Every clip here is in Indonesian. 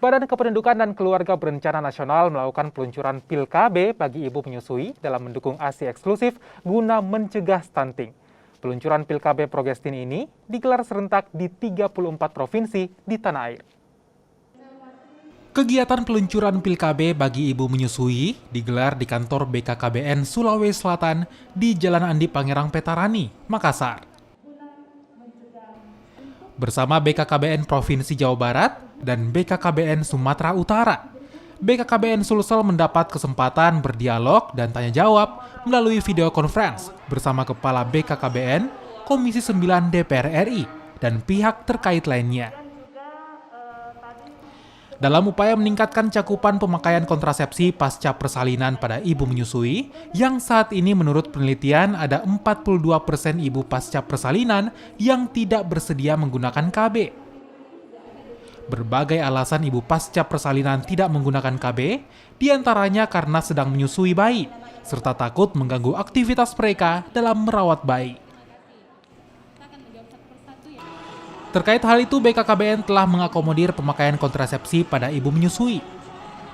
Badan Kependudukan dan Keluarga Berencana Nasional melakukan peluncuran pil KB bagi ibu menyusui dalam mendukung ASI eksklusif guna mencegah stunting. Peluncuran pil KB Progestin ini digelar serentak di 34 provinsi di tanah air. Kegiatan peluncuran pil KB bagi ibu menyusui digelar di kantor BKKBN Sulawesi Selatan di Jalan Andi Pangerang Petarani, Makassar. Bersama BKKBN Provinsi Jawa Barat dan BKKBN Sumatera Utara, BKKBN Sulsel mendapat kesempatan berdialog dan tanya jawab melalui video conference bersama Kepala BKKBN, Komisi 9 DPR RI, dan pihak terkait lainnya. Dalam upaya meningkatkan cakupan pemakaian kontrasepsi pasca persalinan pada ibu menyusui, yang saat ini menurut penelitian ada 42% ibu pasca persalinan yang tidak bersedia menggunakan KB. Berbagai alasan ibu pasca persalinan tidak menggunakan KB, diantaranya karena sedang menyusui bayi, serta takut mengganggu aktivitas mereka dalam merawat bayi. Terkait hal itu, BKKBN telah mengakomodir pemakaian kontrasepsi pada ibu menyusui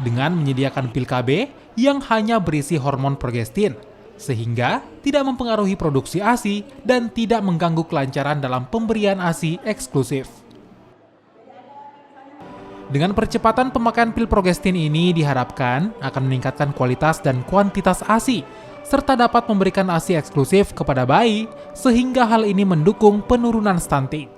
dengan menyediakan pil KB yang hanya berisi hormon progestin, sehingga tidak mempengaruhi produksi ASI dan tidak mengganggu kelancaran dalam pemberian ASI eksklusif. Dengan percepatan pemakaian pil progestin ini diharapkan akan meningkatkan kualitas dan kuantitas ASI, serta dapat memberikan ASI eksklusif kepada bayi, sehingga hal ini mendukung penurunan stunting.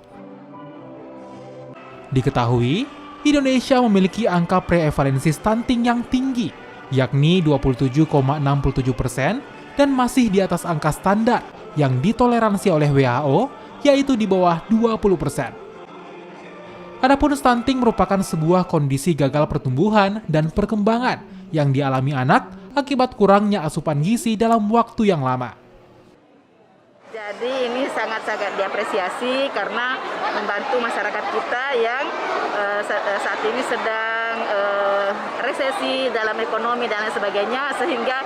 Diketahui, Indonesia memiliki angka prevalensi stunting yang tinggi, yakni 27,67% dan masih di atas angka standar yang ditoleransi oleh WHO, yaitu di bawah 20%. Adapun stunting merupakan sebuah kondisi gagal pertumbuhan dan perkembangan yang dialami anak akibat kurangnya asupan gizi dalam waktu yang lama. Jadi ini sangat-sangat diapresiasi karena membantu masyarakat kita yang saat ini sedang resesi dalam ekonomi dan lain sebagainya, sehingga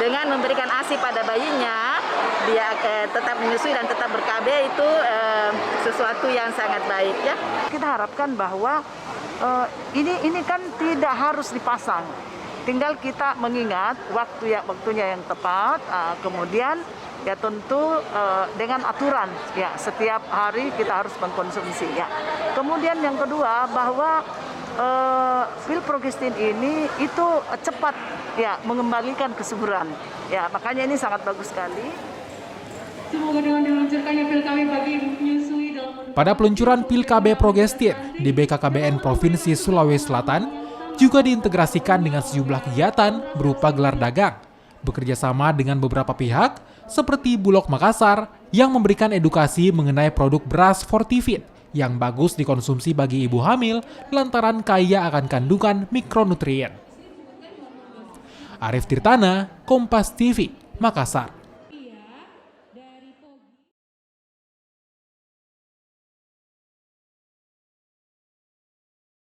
dengan memberikan ASI pada bayinya, dia tetap menyusui dan tetap ber-KB itu sesuatu yang sangat baik ya. Kita harapkan bahwa ini kan tidak harus dipasang, tinggal kita mengingat waktunya yang tepat, kemudian ya tentu dengan aturan ya setiap hari kita harus mengkonsumsi ya. Kemudian yang kedua bahwa pil progestin ini itu cepat ya mengembalikan kesuburan ya, makanya ini sangat bagus sekali. Semoga dengan diluncurkannya pil KB bagi ibu menyusui pada peluncuran pil KB Progestin di BKKBN Provinsi Sulawesi Selatan juga diintegrasikan dengan sejumlah kegiatan berupa gelar dagang, bekerja sama dengan beberapa pihak seperti Bulog Makassar yang memberikan edukasi mengenai produk beras Fortifit yang bagus dikonsumsi bagi ibu hamil lantaran kaya akan kandungan mikronutrien. Arif Tirtana, Kompas TV, Makassar.